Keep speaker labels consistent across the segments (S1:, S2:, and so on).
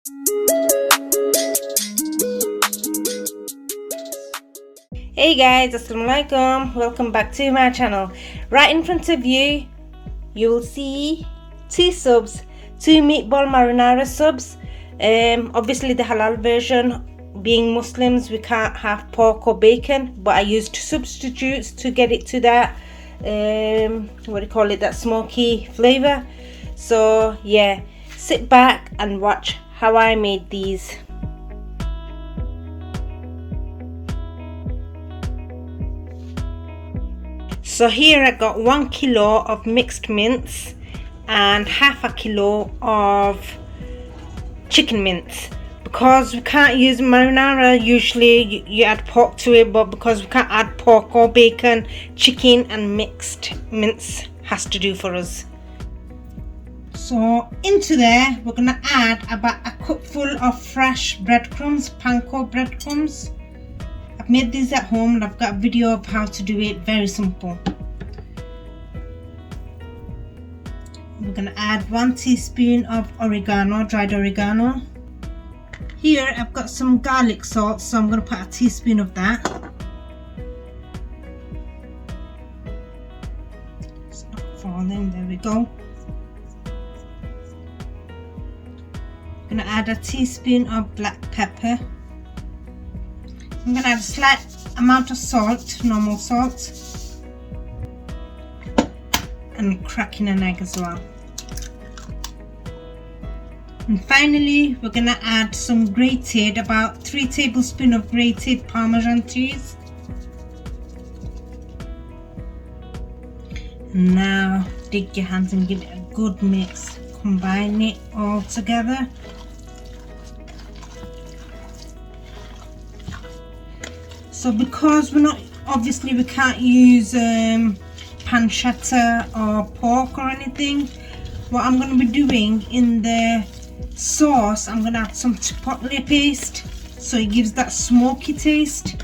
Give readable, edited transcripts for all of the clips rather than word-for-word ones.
S1: Hey guys, assalamualaikum, welcome back to my channel. Right in front of you, you will see two subs, two meatball marinara subs. Obviously the halal version. Being Muslims, we can't have pork or bacon, but I used substitutes to get it to that that smoky flavor. So yeah, sit back and watch how I made these. So here I got 1 kilo of mixed mince and half a kilo of chicken mince. Because we can't use marinara, usually you add pork to it, but because we can't add pork or bacon, chicken and mixed mince has to do for us. So into there we're gonna add about a cupful of fresh breadcrumbs, panko breadcrumbs. I've made these at home and I've got a video of how to do it, very simple. We're gonna add 1 teaspoon of oregano, dried oregano. Here I've got some garlic salt, so I'm going to put a teaspoon of that. It's not falling, there we go. I'm going to add a teaspoon of black pepper. I'm going to add a slight amount of salt, normal salt. And cracking an egg as well. And finally, we're gonna add some grated, about 3 tablespoons of grated parmesan cheese. And now dig your hands and give it a good mix. Combine it all together. So because we can't use pancetta or pork or anything, what I'm going to be doing in the sauce, I'm going to add some chipotle paste so it gives that smoky taste.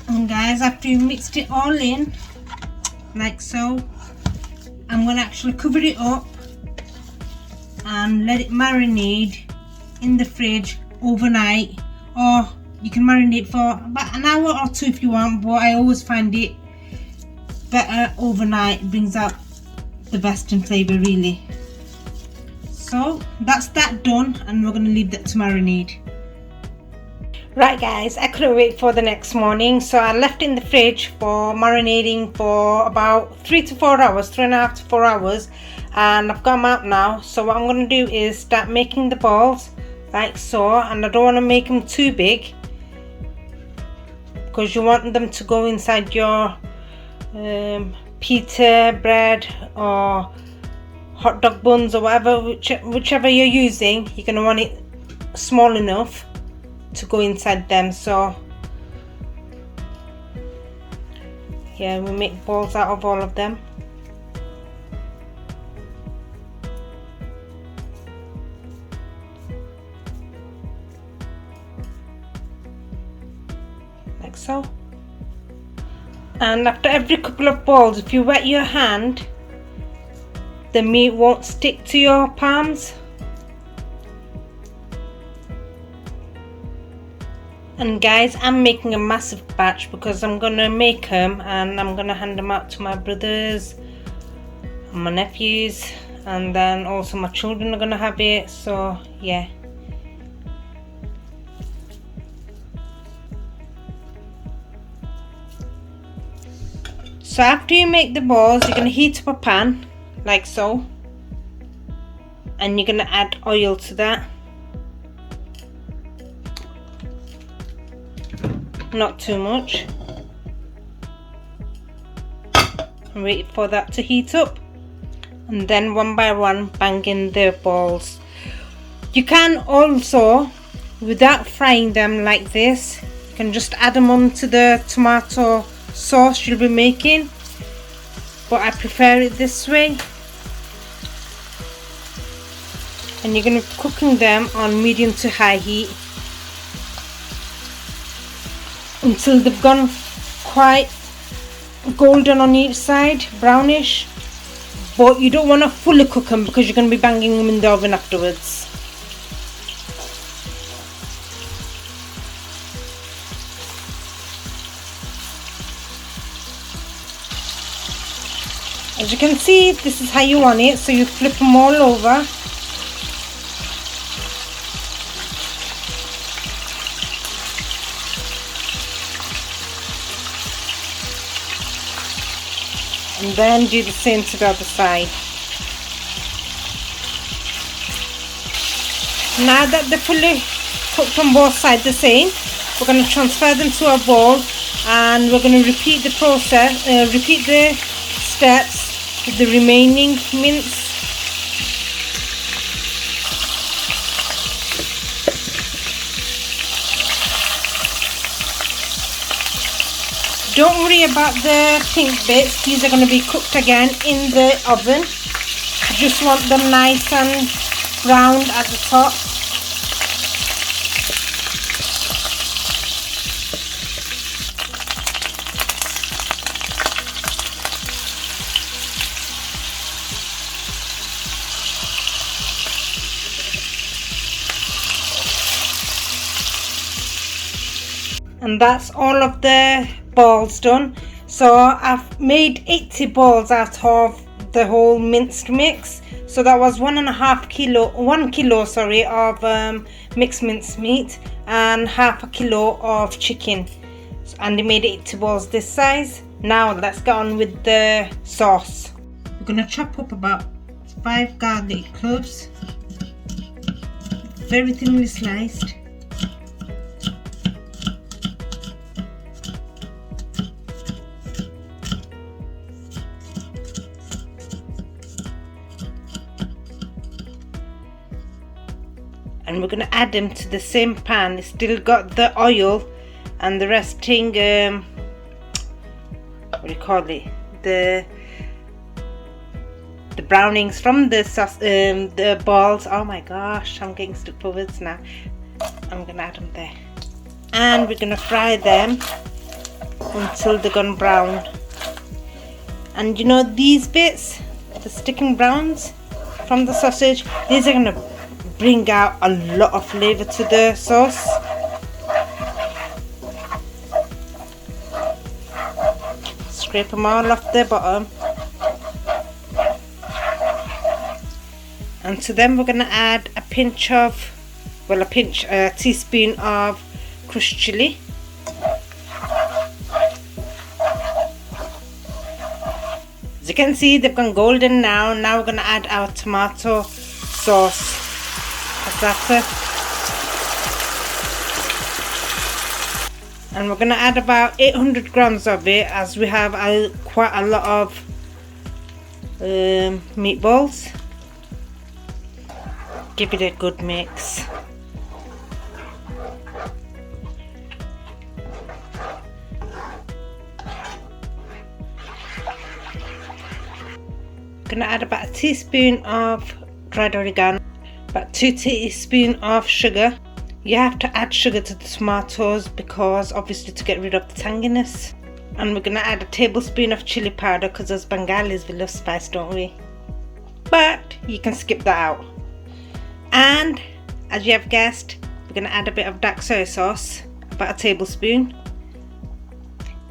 S1: And guys, after you mixed it all in like so, I'm going to actually cover it up and let it marinate in the fridge overnight, or you can marinate for about an hour or 2 if you want, but I always find it better overnight. It brings out the best in flavour really. So that's that done, and we're going to leave that to marinate. Right guys, I couldn't wait for the next morning, so I left it in the fridge for marinating for about 3 to 4 hours, 3.5 to 4 hours, and I've got them out now. So what I'm going to do is start making the balls like so, and I don't want to make them too big because you want them to go inside your pita bread or hot dog buns or whatever, whichever you're using. You're going to want it small enough to go inside them. So yeah, we make balls out of all of them. Like so. And after every couple of balls, if you wet your hand, the meat won't stick to your palms. And guys, I'm making a massive batch because I'm gonna make them and I'm gonna hand them out to my brothers and my nephews, and then also my children are gonna have it. So yeah. So after you make the balls, you're gonna heat up a pan like so, and you're gonna add oil to that. Not too much. And wait for that to heat up, and then one by one bang in the balls. You can also, without frying them like this, you can just add them onto the tomato sauce you'll be making, but I prefer it this way. And you're going to be cooking them on medium to high heat until they've gone quite golden on each side, brownish, but you don't want to fully cook them because you're going to be banging them in the oven afterwards. As you can see, this is how you want it, so you flip them all over. And then do the same to the other side. Now that they're fully cooked on both sides the same, we're going to transfer them to a bowl, and we're going to repeat the process, repeat the steps with the remaining mince. Don't worry about the pink bits, these are going to be cooked again in the oven. You just want them nice and browned at the top. And that's all of the balls done. So I've made 80 balls out of the whole minced mix. So that was 1 kilo of mixed minced meat and half a kilo of chicken. And they made 80 balls this size. Now let's get on with the sauce. We're gonna chop up about 5 garlic cloves, very thinly sliced. And we're going to add them to the same pan. It's still got the oil and the resting what do you call it, the brownings from the sauce, the balls. Oh my gosh, I'm getting stuck for words now. I'm going to add them there, and we're going to fry them until they're gone brown. And you know these bits, the sticking browns from the sausage, these are going to bring out a lot of flavour to the sauce. Scrape them all off the bottom. And to them we're going to add a teaspoon of crushed chilli. As you can see, they've gone golden now. Now we're going to add our tomato sauce. Passata. And we're going to add about 800 grams of it, as we have quite a lot of meatballs. Give it a good mix. Going to add about a teaspoon of dried oregano, about 2 teaspoons of sugar. You have to add sugar to the tomatoes because obviously to get rid of the tanginess. And we're going to add a tablespoon of chilli powder because as Bengalis we love spice, don't we? But you can skip that out. And as you have guessed, we're going to add a bit of dark soy sauce, about a tablespoon,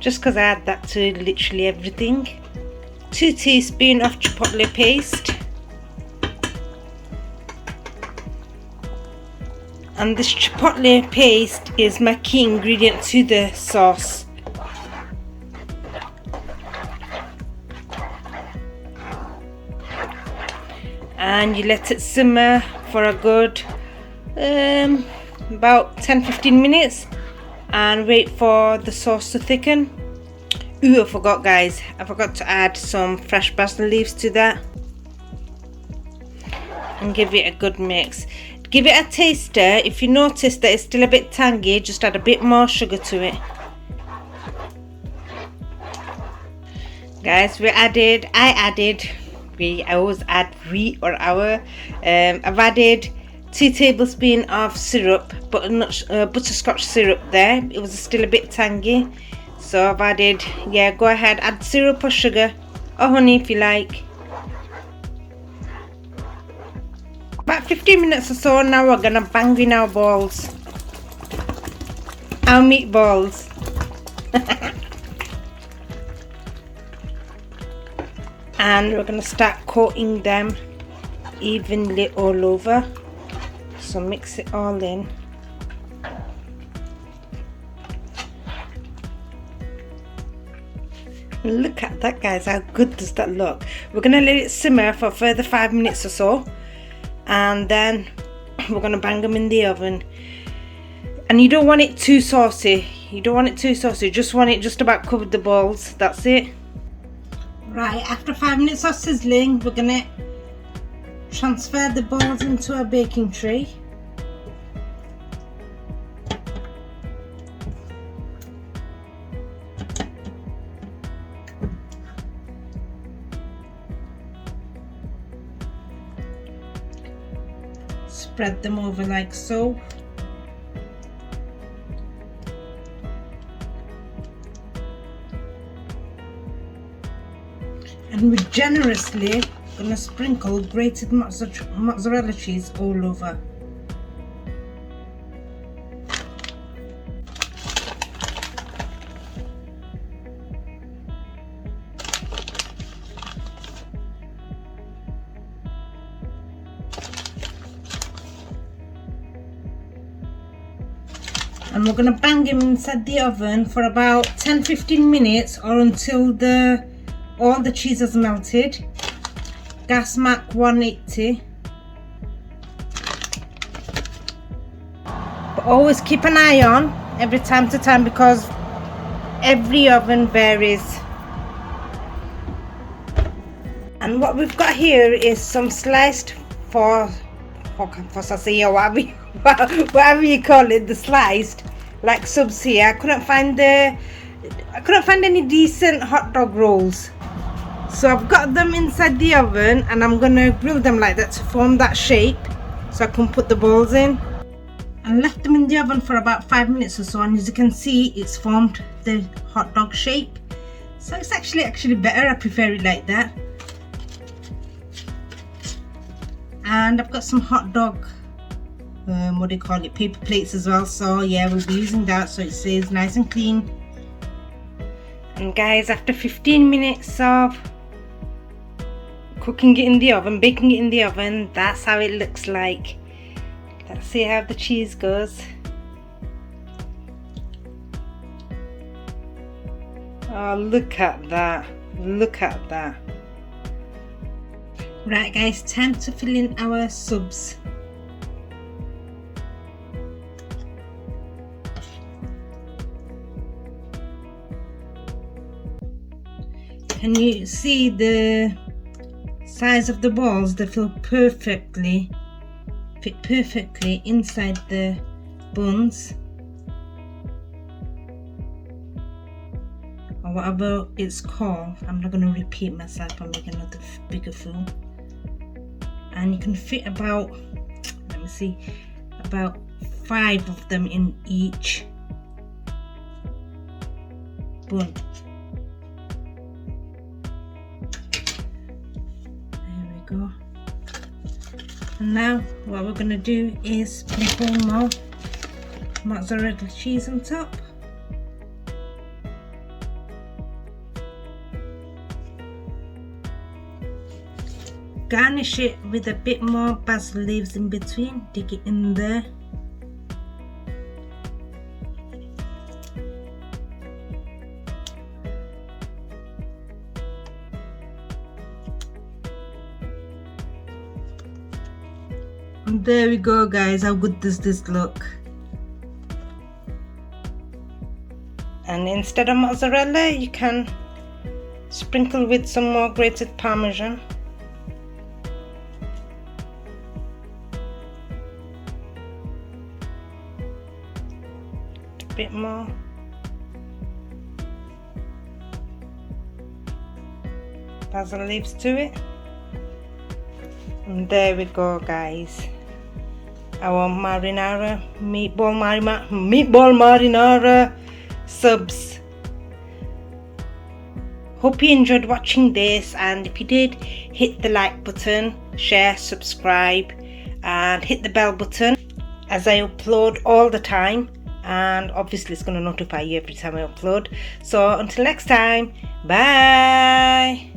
S1: just because I add that to literally everything. 2 teaspoons of chipotle paste. And this chipotle paste is my key ingredient to the sauce. And you let it simmer for a good about 10-15 minutes and wait for the sauce to thicken. Ooh, I forgot guys, I forgot to add some fresh basil leaves to that and give it a good mix. Give it a taster. If you notice that it's still a bit tangy, just add a bit more sugar to it. Guys, I always add I've added 2 tablespoons of syrup, but not butterscotch syrup there. It was still a bit tangy, So I've added, yeah, go ahead, add syrup or sugar or honey if you like. About 15 minutes or so. Now we're gonna bang in our balls, our meatballs. And we're gonna start coating them evenly all over. So mix it all in. Look at that, guys, how good does that look? We're gonna let it simmer for a further 5 minutes or so, and then we're gonna bang them in the oven. And you don't want it too saucy, you don't want it too saucy, just want it just about covered the balls. That's it. Right, after 5 minutes of sizzling, we're gonna transfer the balls into a baking tray. Spread them over like so. And we're generously gonna sprinkle grated mozzarella cheese all over. And we're gonna bang him inside the oven for about 10-15 minutes, or until all the cheese has melted. Gas mark 180. But always keep an eye on every time to time, because every oven varies. And what we've got here is some sliced focaccia, whatever you call it, the sliced like subs here. I couldn't find any decent hot dog rolls, so I've got them inside the oven, and I'm gonna grill them like that to form that shape so I can put the balls in. And left them in the oven for about 5 minutes or so, and as you can see, it's formed the hot dog shape. So it's actually better. I prefer it like that. And I've got some hot dog what do you call it, paper plates as well. So yeah, we'll be using that so it stays nice and clean. And guys, after 15 minutes of cooking it in the oven, baking it in the oven, that's how it looks like. Let's see how the cheese goes. Oh, look at that, look at that. Right guys, time to fill in our subs. Can you see the size of the balls? They fit perfectly inside the buns, or whatever it's called. I'm not going to repeat myself and make another bigger fool. And you can fit about, let me see, about 5 of them in each bun. Go. And now what we're going to do is sprinkle more mozzarella cheese on top. Garnish it with a bit more basil leaves in between. Dig it in there. And there we go guys, how good does this look? And instead of mozzarella, you can sprinkle with some more grated parmesan. A bit more. Basil leaves to it. And there we go guys. Our marinara, meatball marinara subs Hope you enjoyed watching this, and if you did, hit the like button, share, subscribe, and hit the bell button, as I upload all the time, and obviously it's going to notify you every time I upload. So until next time, bye.